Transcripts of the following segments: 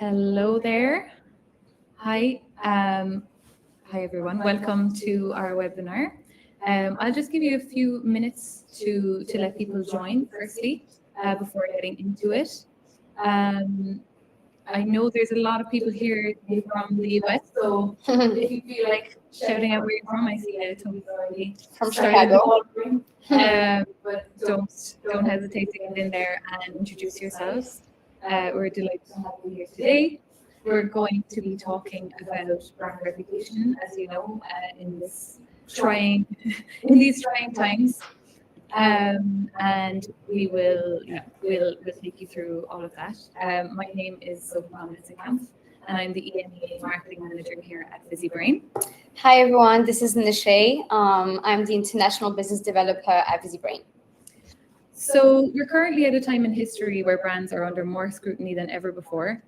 Hello there. Hi. Hi, everyone. Welcome to our webinar. I'll just give you a few minutes to let people join, firstly, before getting into it. I know there's a lot of people here from the US, so if you feel like shouting out where you're from, I see that Tony's already From Chicago. But don't hesitate to get in there and introduce yourselves. We're delighted to have you here today. We're going to be talking about brand reputation, as you know, in these trying times. And we'll take you through all of that. My name is Sophie from Mensenkampff, and I'm the EMEA marketing manager here at Visibrain. Hi everyone, this is Nishay. I'm the international business developer at Visibrain. So we're currently at a time in history where brands are under more scrutiny than ever before.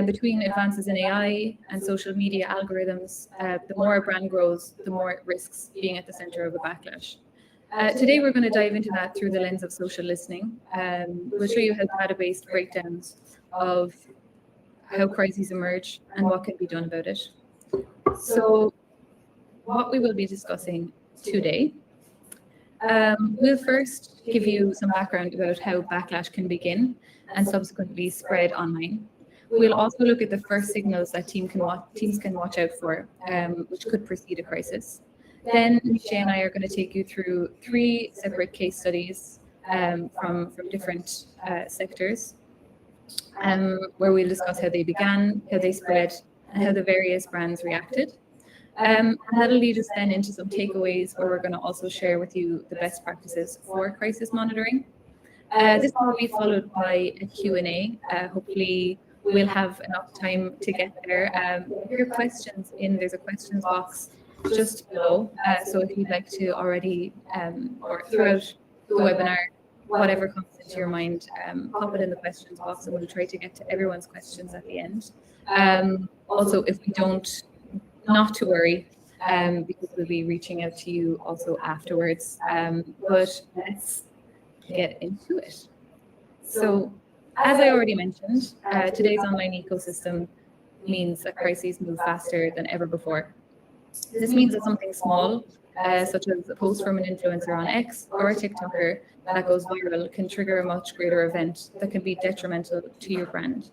Between advances in AI and social media algorithms, the more a brand grows, the more it risks being at the center of a backlash. Today, we're going to dive into that through the lens of social listening. We'll show you how data-based breakdowns of how crises emerge and what can be done about it. So what we will be discussing today, we'll first give you some background about how backlash can begin and subsequently spread online. We'll also look at the first signals that teams can watch out for, which could precede a crisis. Then Nishay and I are going to take you through 3 separate case studies from different sectors, where we'll discuss how they began, how they spread, and how the various brands reacted. And that'll lead us then into some takeaways, where we're going to also share with you the best practices for crisis monitoring. This will be followed by a Q&A. Hopefully, we'll have enough time to get there. If your questions there's a questions box just below. So if you'd like to already, or throughout the webinar, whatever comes into your mind, pop it in the questions box, and we'll try to get to everyone's questions at the end. Also, if we don't, not to worry, because we'll be reaching out to you also afterwards. But let's get into it. So, as I already mentioned, today's online ecosystem means that crises move faster than ever before. This means that something small, such as a post from an influencer on X or a TikToker that goes viral, can trigger a much greater event that can be detrimental to your brand.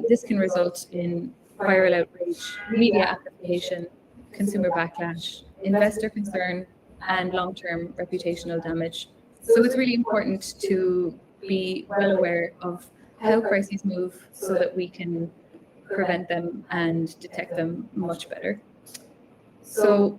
This can result in viral outrage, media amplification, consumer backlash, investor concern, and long-term reputational damage. So it's really important to be well aware of how crises move so that we can prevent them and detect them much better. So,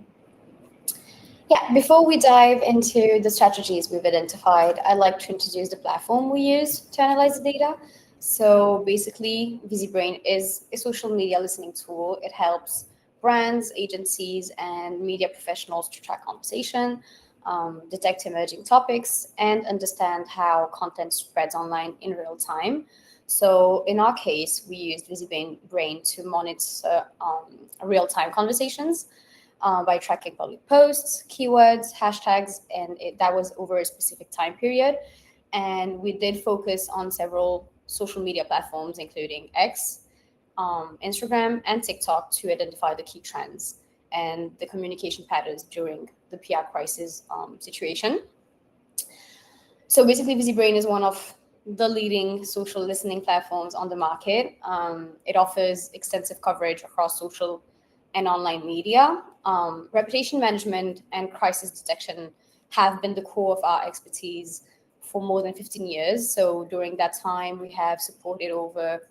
before we dive into the strategies we've identified, I'd like to introduce the platform we use to analyze the data. So basically, Visibrain is a social media listening tool. It helps brands, agencies, and media professionals to track conversation, detect emerging topics, and understand how content spreads online in real time. So in our case, we used Visibrain to monitor real-time conversations by tracking public posts, keywords, hashtags, and that was over a specific time period. And we did focus on several social media platforms, including X, Instagram, and TikTok, to identify the key trends and the communication patterns during the PR crisis situation. So basically, Visibrain is one of the leading social listening platforms on the market. It offers extensive coverage across social and online media. Reputation management and crisis detection have been the core of our expertise for more than 15 years. So during that time, we have supported over,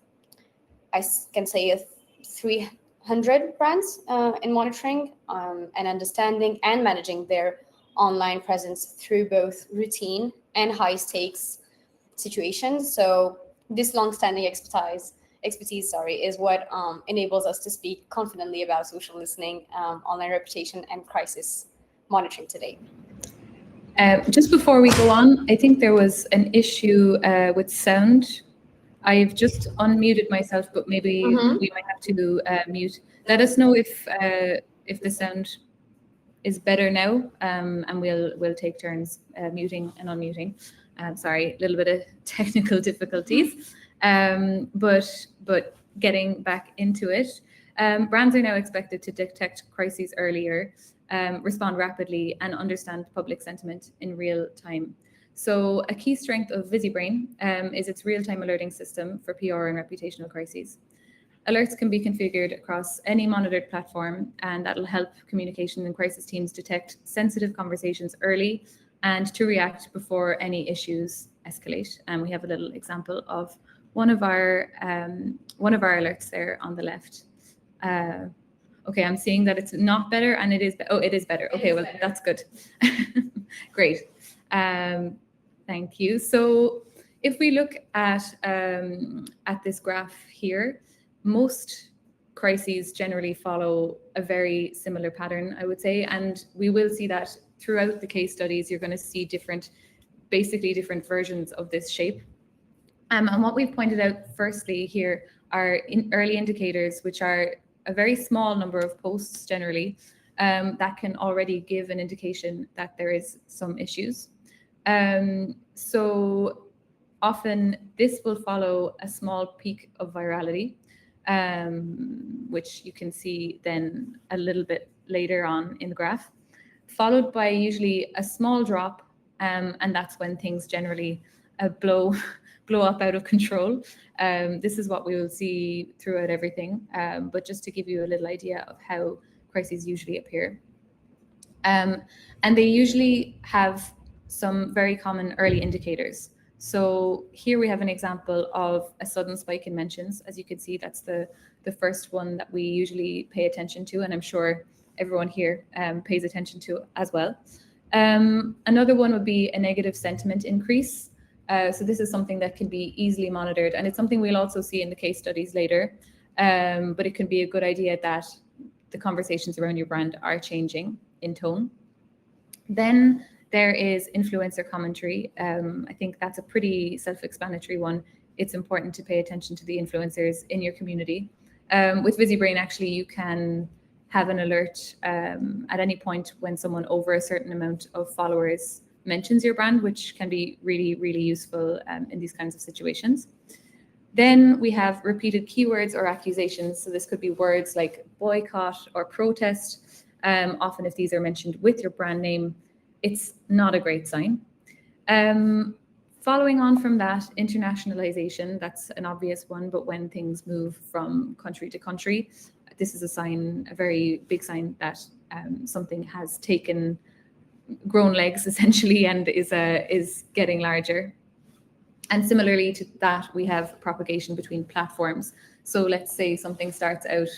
I can say, 300 brands in monitoring and understanding and managing their online presence through both routine and high-stakes situations. So this long-standing expertise is what enables us to speak confidently about social listening, online reputation, and crisis monitoring today. Just before we go on, I think there was an issue with sound. I've just unmuted myself, but maybe we might have to mute. Let us know if the sound is better now, and we'll take turns muting and unmuting. Sorry, a little bit of technical difficulties, but getting back into it, brands are now expected to detect crises earlier, respond rapidly, and understand public sentiment in real time. So a key strength of Visibrain is its real-time alerting system for PR and reputational crises. Alerts can be configured across any monitored platform, and that'll help communication and crisis teams detect sensitive conversations early and to react before any issues escalate. And we have a little example of one of our alerts there on the left. Okay, I'm seeing that it's not better, and it is. Oh, it is better. Okay, well, that's good. Great. Thank you. So if we look at this graph here, most crises generally follow a very similar pattern, I would say, and we will see that throughout the case studies. You're going to see basically different versions of this shape. And what we've pointed out firstly here are early indicators, which are a very small number of posts generally, that can already give an indication that there is some issues. So often this will follow a small peak of virality, which you can see then a little bit later on in the graph, followed by usually a small drop, and that's when things generally blow up out of control. This is what we will see throughout everything, but just to give you a little idea of how crises usually appear. And they usually have some very common early indicators. So here we have an example of a sudden spike in mentions. As you can see, that's the first one that we usually pay attention to, and I'm sure everyone here pays attention to as well. Another one would be a negative sentiment increase. So this is something that can be easily monitored, and it's something we'll also see in the case studies later. But it can be a good idea that the conversations around your brand are changing in tone. Then there is influencer commentary. I think that's a pretty self-explanatory one. It's important to pay attention to the influencers in your community. With Visibrain, actually, you can have an alert at any point when someone over a certain amount of followers mentions your brand, which can be really, really useful in these kinds of situations. Then we have repeated keywords or accusations. So this could be words like boycott or protest. Often if these are mentioned with your brand name, it's not a great sign. Following on from that, internationalization, that's an obvious one, but when things move from country to country, this is a sign, a very big sign that something has grown legs essentially and is getting larger. And similarly to that, we have propagation between platforms. So let's say something starts out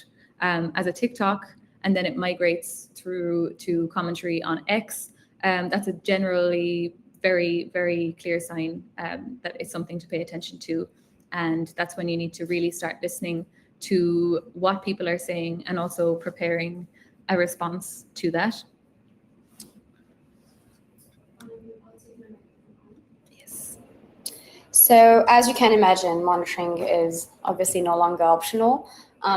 as a TikTok and then it migrates through to commentary on X. That's a generally very, very clear sign that it's something to pay attention to. And that's when you need to really start listening to what people are saying and also preparing a response to that. Yes. So as you can imagine, monitoring is obviously no longer optional.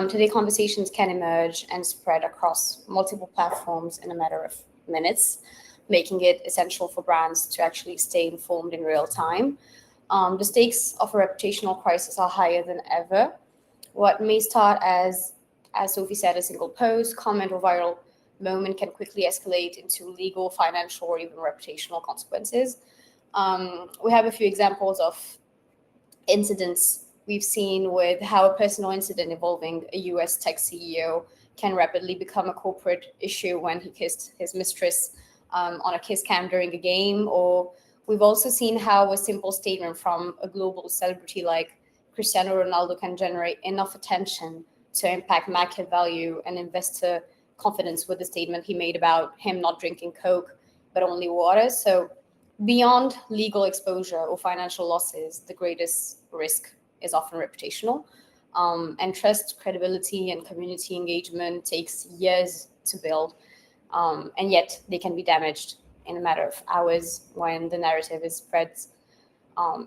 Today, conversations can emerge and spread across multiple platforms in a matter of minutes, making it essential for brands to actually stay informed in real time. The stakes of a reputational crisis are higher than ever. What may start as Sophie said, a single post, comment, or viral moment can quickly escalate into legal, financial, or even reputational consequences. We have a few examples of incidents we've seen with how a personal incident involving a US tech CEO can rapidly become a corporate issue when he kissed his mistress on a kiss cam during a game. Or we've also seen how a simple statement from a global celebrity like Cristiano Ronaldo can generate enough attention to impact market value and investor confidence with the statement he made about him not drinking Coke, but only water. So beyond legal exposure or financial losses, the greatest risk is often reputational. And trust, credibility, and community engagement takes years to build. And yet they can be damaged in a matter of hours when the narrative is spread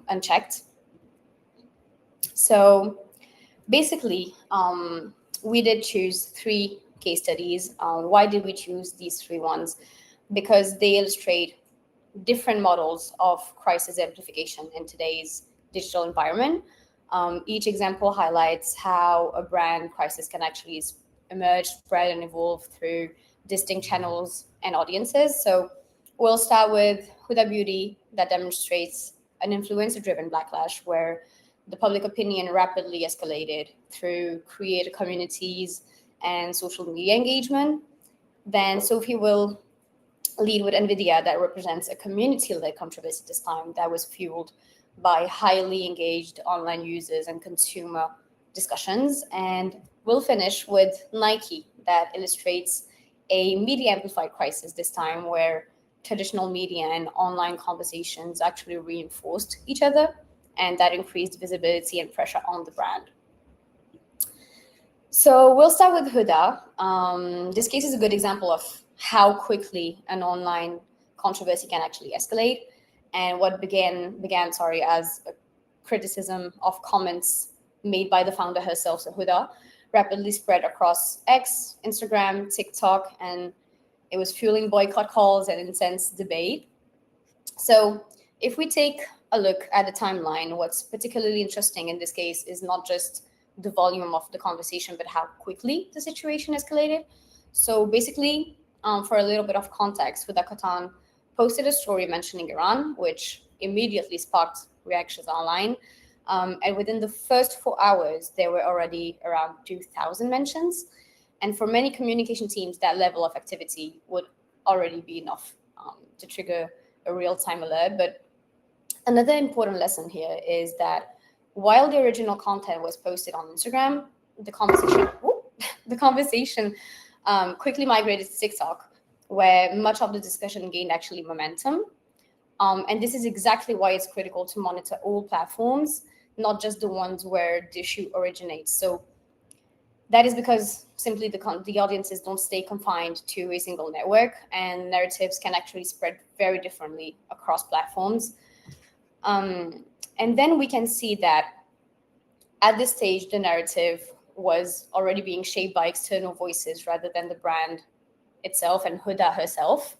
unchecked. So basically, we did choose 3 case studies. Why did we choose these 3 ones? Because they illustrate different models of crisis amplification in today's digital environment. Each example highlights how a brand crisis can actually emerge, spread, and evolve through distinct channels and audiences. So we'll start with Huda Beauty, that demonstrates an influencer-driven backlash where the public opinion rapidly escalated through creator communities and social media engagement. Then Sophie will lead with NVIDIA, that represents a community-led controversy this time that was fueled by highly engaged online users and consumer discussions. And we'll finish with Nike, that illustrates a media amplified crisis this time where traditional media and online conversations actually reinforced each other, and that increased visibility and pressure on the brand. So we'll start with Huda. This case is a good example of how quickly an online controversy can actually escalate, and what began as a criticism of comments made by the founder herself, so Huda, rapidly spread across X, Instagram, TikTok, and it was fueling boycott calls and intense debate. So if we take a look at the timeline, what's particularly interesting in this case is not just the volume of the conversation, but how quickly the situation escalated. So basically, for a little bit of context, Huda Katan posted a story mentioning Iran, which immediately sparked reactions online. And within the first 4 hours, there were already around 2,000 mentions. And for many communication teams, that level of activity would already be enough to trigger a real-time alert. But another important lesson here is that while the original content was posted on Instagram, the conversation quickly migrated to TikTok, where much of the discussion gained actually momentum. And this is exactly why it's critical to monitor all platforms, not just the ones where the issue originates. So that is because simply the audiences don't stay confined to a single network, and narratives can actually spread very differently across platforms. And then we can see that at this stage, the narrative was already being shaped by external voices rather than the brand itself and Huda herself.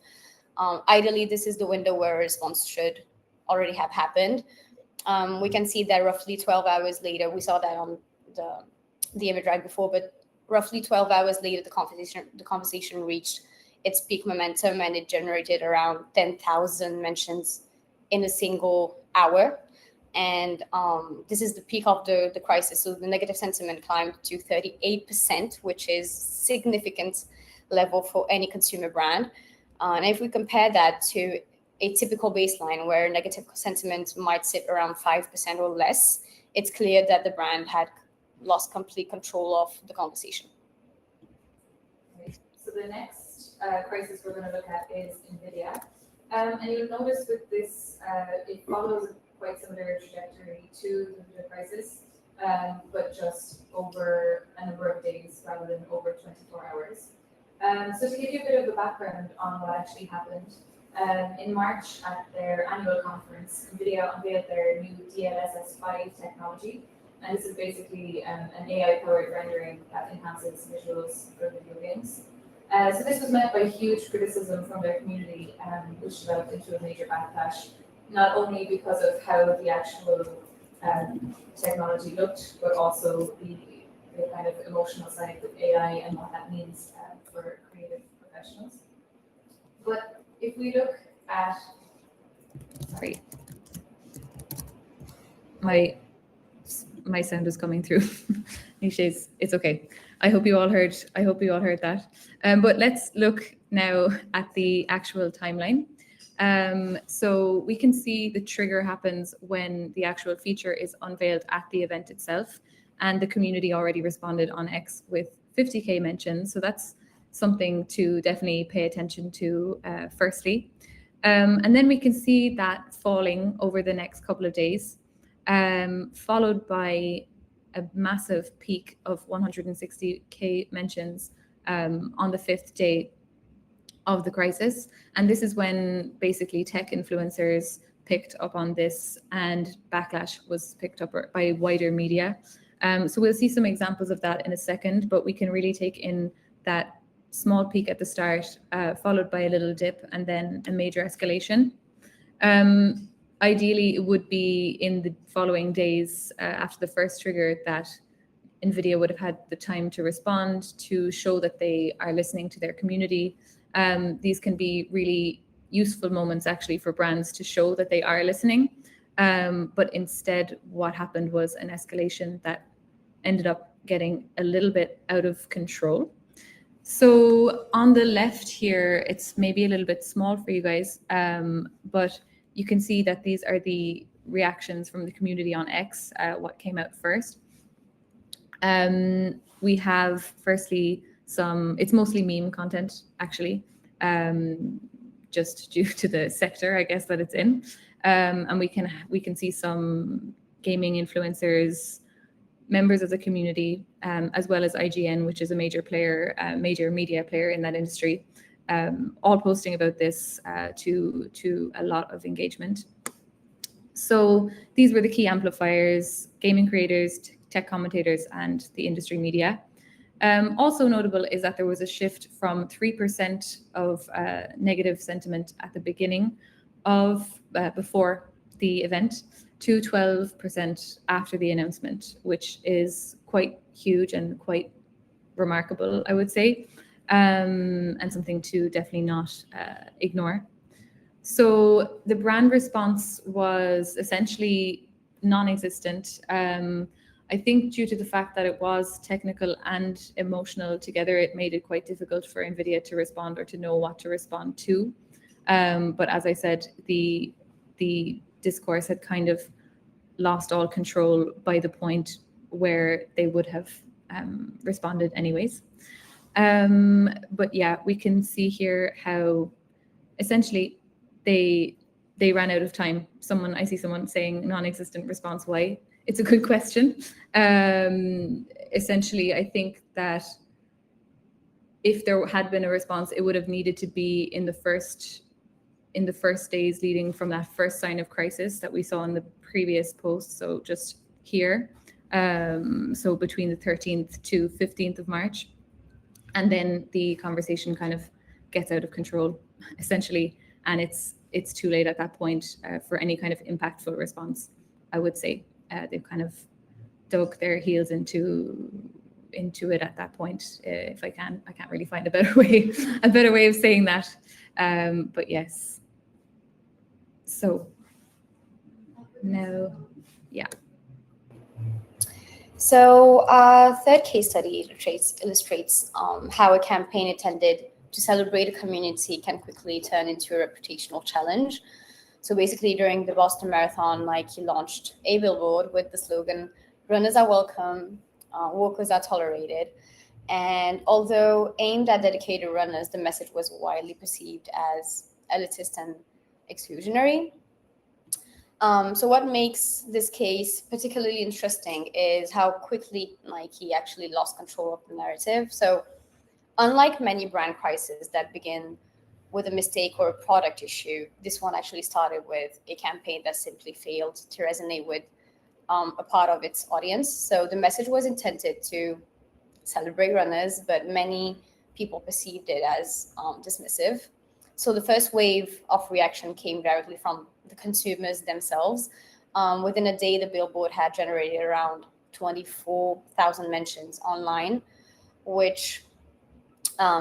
Ideally, this is the window where a response should already have happened. We can see that roughly 12 hours later, we saw that on the image right before, but roughly 12 hours later, the conversation reached its peak momentum, and it generated around 10,000 mentions in a single hour. And this is the peak of the crisis. So the negative sentiment climbed to 38%, which is significant level for any consumer brand. And if we compare that to a typical baseline where negative sentiment might sit around 5% or less, it's clear that the brand had lost complete control of the conversation. Okay. So the next crisis we're going to look at is NVIDIA. And you'll notice with this, it follows quite similar trajectory to the crisis, but just over a number of days rather than over 24 hours. So to give you a bit of a background on what actually happened, in March at their annual conference, NVIDIA unveiled their new DLSS5 technology. And this is basically an AI-powered rendering that enhances visuals for video games. So this was met by huge criticism from their community, which developed into a major backlash, not only because of how the actual technology looked, but also the kind of emotional side with AI and what that means for creative professionals. But if we look at, sorry, my sound is coming through. Nishay's, it's okay. I hope you all heard that. But let's look now at the actual timeline. So we can see the trigger happens when the actual feature is unveiled at the event itself, and the community already responded on X with 50K mentions. So that's something to definitely pay attention to firstly. And then we can see that falling over the next couple of days, followed by a massive peak of 160K mentions on the 5th day of the crisis. And this is when basically tech influencers picked up on this, and backlash was picked up by wider media. So we'll see some examples of that in a second, but we can really take in that small peak at the start, followed by a little dip and then a major escalation. Ideally, it would be in the following days after the first trigger that NVIDIA would have had the time to respond, to show that they are listening to their community. These can be really useful moments actually for brands to show that they are listening. But instead, what happened was an escalation that ended up getting a little bit out of control. So on the left here, it's maybe a little bit small for you guys, but you can see that these are the reactions from the community on X, what came out first. We have firstly it's mostly meme content actually, just due to the sector, I guess, that it's in. And we can see some gaming influencers, members of the community, as well as IGN, which is a major media player in that industry, all posting about this to a lot of engagement. So these were the key amplifiers: gaming creators, tech commentators, and the industry media. Also notable is that there was a shift from 3% of negative sentiment at the beginning of before the event to 12% after the announcement, which is quite huge and quite remarkable, I would say, and something to definitely not ignore. So the brand response was essentially non-existent. I think due to the fact that it was technical and emotional together, it made it quite difficult for NVIDIA to respond or to know what to respond to. But as I said, the discourse had kind of lost all control by the point where they would have responded anyways. But yeah, we can see here how essentially they ran out of time. I see someone saying non-existent response. Why? It's a good question. Essentially, I think that if there had been a response, it would have needed to be in the first days leading from that first sign of crisis that we saw in the previous post. So just here, so between the 13th to 15th of March, and then the conversation kind of gets out of control, essentially, and it's too late at that point for any kind of impactful response, I would say. They've kind of dug their heels into it at that point. If I can't really find a better way of saying that. But yes. So now, yeah. So third case study illustrates how a campaign intended to celebrate a community can quickly turn into a reputational challenge. So basically, during the Boston Marathon, Nike launched a billboard with the slogan, "Runners are welcome, walkers are tolerated." And although aimed at dedicated runners, the message was widely perceived as elitist and exclusionary. So what makes this case particularly interesting is how quickly Nike actually lost control of the narrative. So unlike many brand crises that begin with a mistake or a product issue, this one actually started with a campaign that simply failed to resonate with a part of its audience. So the message was intended to celebrate runners, but many people perceived it as dismissive. So the first wave of reaction came directly from the consumers themselves. Within a day, the billboard had generated around 24,000 mentions online, which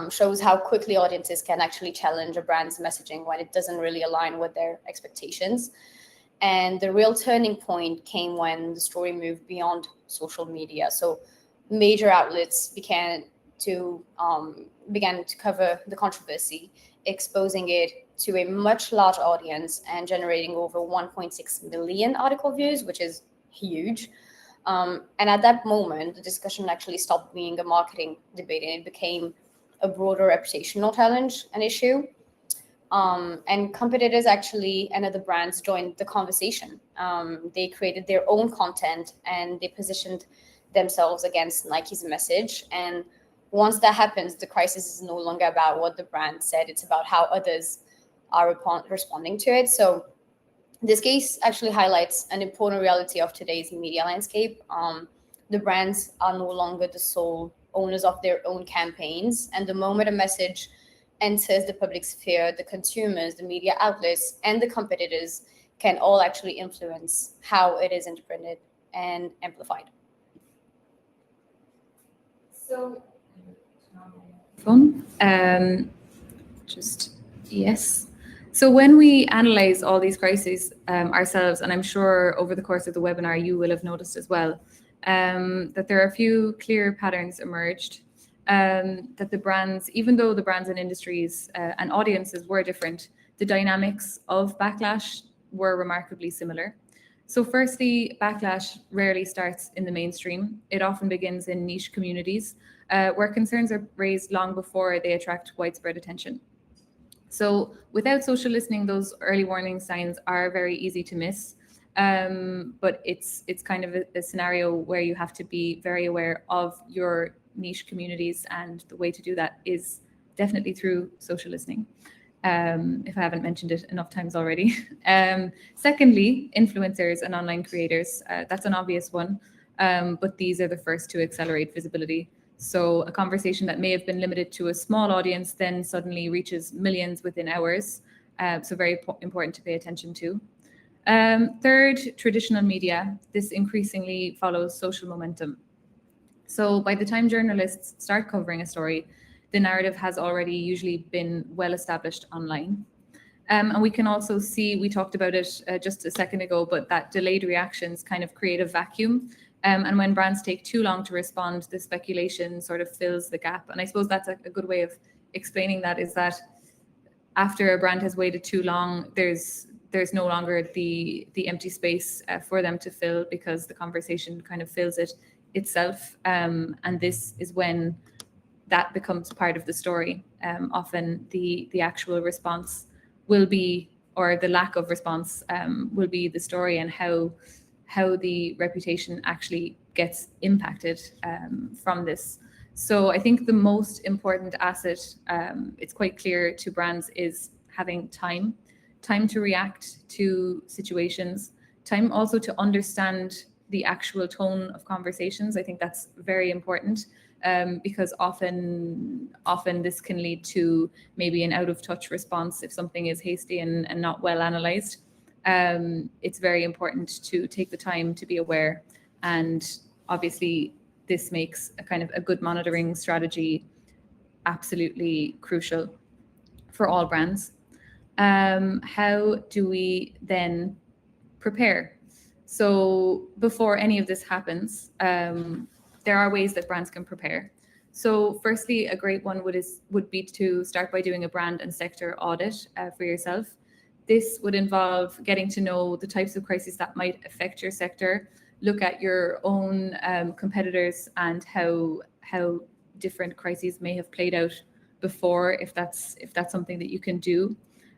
shows how quickly audiences can actually challenge a brand's messaging when it doesn't really align with their expectations. And the real turning point came when the story moved beyond social media. So major outlets began to cover the controversy, exposing it to a much larger audience and generating over 1.6 million article views, which is huge. And at that moment, the discussion actually stopped being a marketing debate and it became a broader reputational challenge, an issue. And competitors actually and other brands joined the conversation. They created their own content and they positioned themselves against Nike's message. And once that happens, the crisis is no longer about what the brand said, it's about how others are responding to it. So this case actually highlights an important reality of today's media landscape. The brands are no longer the sole owners of their own campaigns. And the moment a message enters the public sphere, the consumers, the media outlets, and the competitors can all actually influence how it is interpreted and amplified. So, phone. Just yes. So when we analyze all these crises ourselves, and I'm sure over the course of the webinar you will have noticed as well, that there are a few clear patterns emerged. That the brands, even though the brands and industries and audiences were different, the dynamics of Backlash were remarkably similar. So firstly, Backlash rarely starts in the mainstream. It often begins in niche communities where concerns are raised long before they attract widespread attention. So without social listening, those early warning signs are very easy to miss. But it's kind of a scenario where you have to be very aware of your niche communities, and the way to do that is definitely through social listening. If I haven't mentioned it enough times already. Secondly, influencers and online creators. That's an obvious one, but these are the first to accelerate visibility. So a conversation that may have been limited to a small audience then suddenly reaches millions within hours. So very important to pay attention to. Third, traditional media. This increasingly follows social momentum. So by the time journalists start covering a story, the narrative has already usually been well established online. And we can also see, we talked about it just a second ago, but that delayed reactions kind of create a vacuum. And when brands take too long to respond, the speculation sort of fills the gap. And I suppose that's a good way of explaining that, is that after a brand has waited too long, there's no longer the empty space for them to fill, because the conversation kind of fills it itself. And this is when that becomes part of the story. Often the actual response will be, or the lack of response will be the story, and how the reputation actually gets impacted from this. So I think the most important asset, it's quite clear to brands, is having time to react to situations, time also to understand the actual tone of conversations. I think that's very important, because often this can lead to maybe an out of touch response if something is hasty and not well analyzed. It's very important to take the time to be aware, and obviously this makes a kind of a good monitoring strategy absolutely crucial for all brands. How do we then prepare? So before any of this happens, there are ways that brands can prepare. So firstly, a great one would be to start by doing a brand and sector audit for yourself. This would involve getting to know the types of crises that might affect your sector, look at your own competitors and how different crises may have played out before, if that's something that you can do.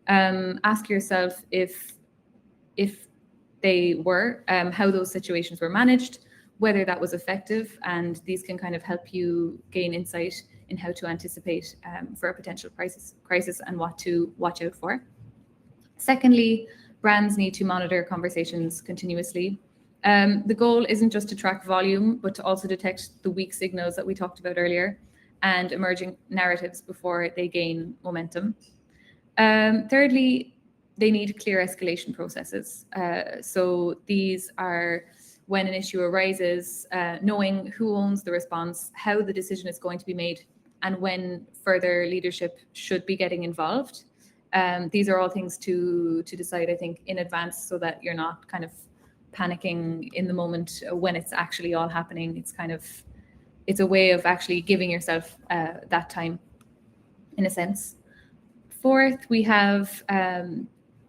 Ask yourself if they were, how those situations were managed, whether that was effective, and these can kind of help you gain insight in how to anticipate for a potential crisis and what to watch out for. Secondly, brands need to monitor conversations continuously. The goal isn't just to track volume, but to also detect the weak signals that we talked about earlier and emerging narratives before they gain momentum. Thirdly, they need clear escalation processes. So these are when an issue arises, knowing who owns the response, how the decision is going to be made, and when further leadership should be getting involved. These are all things to decide, I think, in advance, so that you're not kind of panicking in the moment when it's actually all happening. It's a way of actually giving yourself that time, in a sense. Fourth, we have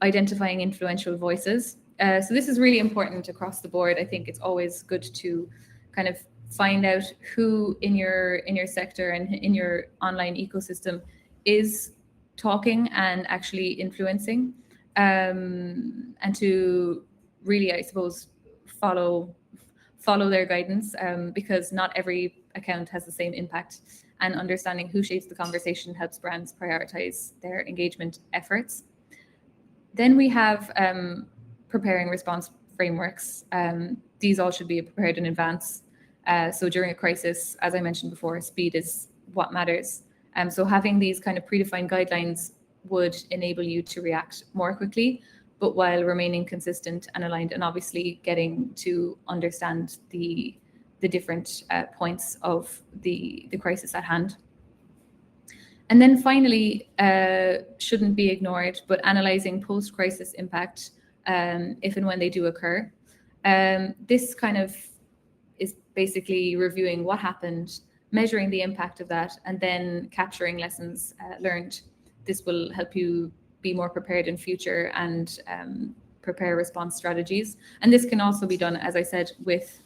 identifying influential voices. So this is really important across the board. I think it's always good to kind of find out who in your sector and in your online ecosystem is talking and actually influencing, and to really, I suppose, follow their guidance, because not every account has the same impact, and understanding who shapes the conversation helps brands prioritize their engagement efforts. Then we have preparing response frameworks. These all should be prepared in advance. So during a crisis, as I mentioned before, speed is what matters. So having these kind of predefined guidelines would enable you to react more quickly, but while remaining consistent and aligned, and obviously getting to understand the different points of the crisis at hand. And then finally, shouldn't be ignored, but analyzing post-crisis impact if and when they do occur. This kind of is basically reviewing what happened, measuring the impact of that, and then capturing lessons learned. This will help you be more prepared in future and prepare response strategies. And this can also be done, as I said, with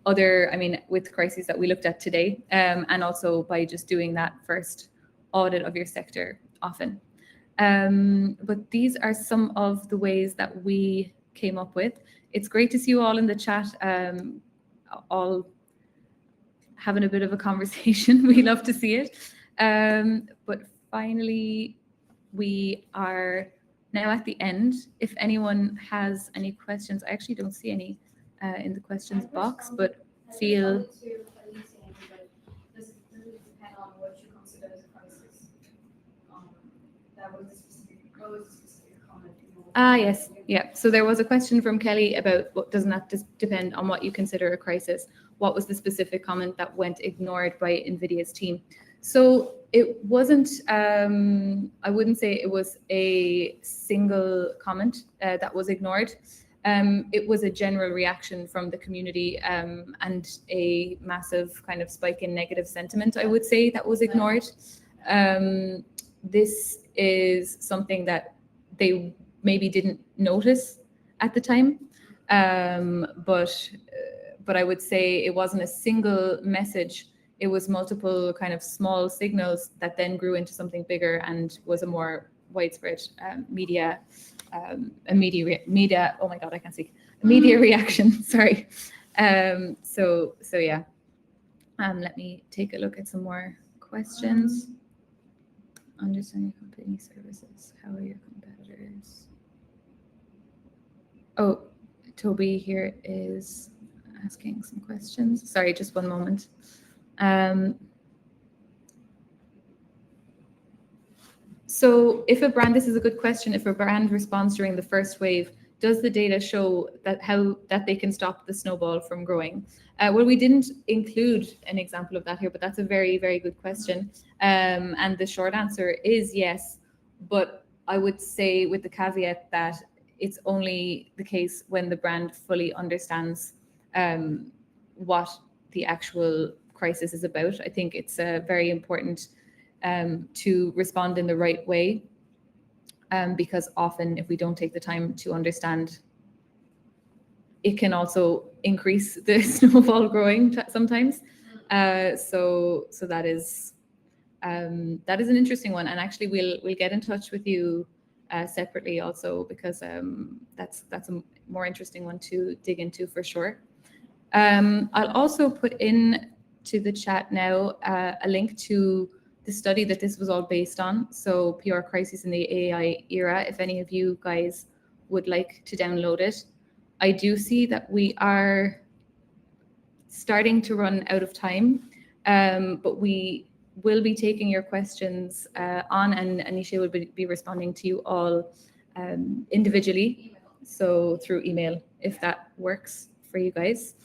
with crises that we looked at today, and also by just doing that first audit of your sector often. But these are some of the ways that we came up with. It's great to see you all in the chat, all having a bit of a conversation. We love to see it. But finally, we are now at the end. If anyone has any questions, I actually don't see any in the questions box, but feel... Yes. Yeah. So there was a question from Kelly about what doesn't that depend on what you consider a crisis? What was the specific comment that went ignored by NVIDIA's team? So it wasn't, I wouldn't say it was a single comment that was ignored. It was a general reaction from the community and a massive kind of spike in negative sentiment, I would say, that was ignored. This is something that they maybe didn't notice at the time, but I would say it wasn't a single message. It was multiple kind of small signals that then grew into something bigger and was a more widespread media. Oh my God, I can't speak. Media reaction. Sorry. So yeah. Let me take a look at some more questions. Understanding company services. How are your competitors? Oh, Toby here is asking some questions. Sorry, just one moment. So if a brand, this is a good question, if a brand responds during the first wave, does the data show that they can stop the snowball from growing? Well, we didn't include an example of that here, but that's a very, very good question. And the short answer is yes, but I would say with the caveat that it's only the case when the brand fully understands what the actual crisis is about. I think it's very important to respond in the right way, because often if we don't take the time to understand, it can also increase the snowball growing sometimes. So that is an interesting one, and actually we'll get in touch with you separately also, because that's a more interesting one to dig into for sure. I'll also put in to the chat now a link to the study that this was all based on. So PR Crisis in the AI Era, if any of you guys would like to download it. I do see that we are starting to run out of time, but we will be taking your questions on, and Nishay will be responding to you all individually. So through email, if that works for you guys.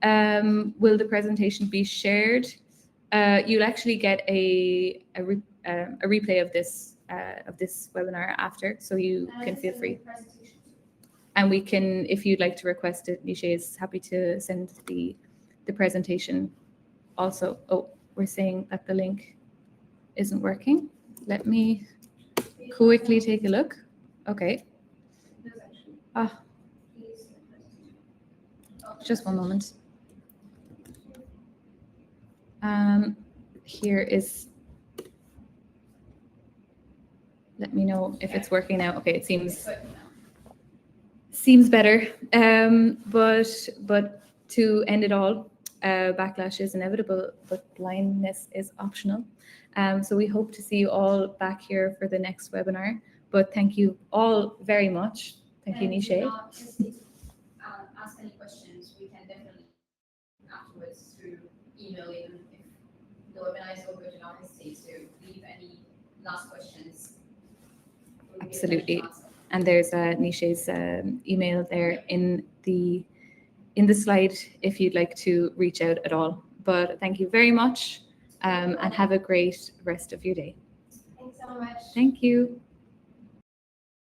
Will the presentation be shared? You'll actually get a replay of this webinar after, so you can feel free. And we can, if you'd like to request it, Nishay is happy to send the presentation also. Oh, we're saying that the link isn't working. Let me quickly take a look. Okay. Just one moment. Here is, let me know if it's working now. Okay, it seems better. But to end it all, backlash is inevitable, but blindness is optional. So we hope to see you all back here for the next webinar. But thank you all very much. Thank you, Nishay. Ask any questions. We can definitely afterwards through email, even if webinar, so good, not hesitate to leave any last questions. We'll give Absolutely. them a chance. And there's Nishay's email there in the slide if you'd like to reach out at all. But thank you very much, and have a great rest of your day. Thanks so much. Thank you.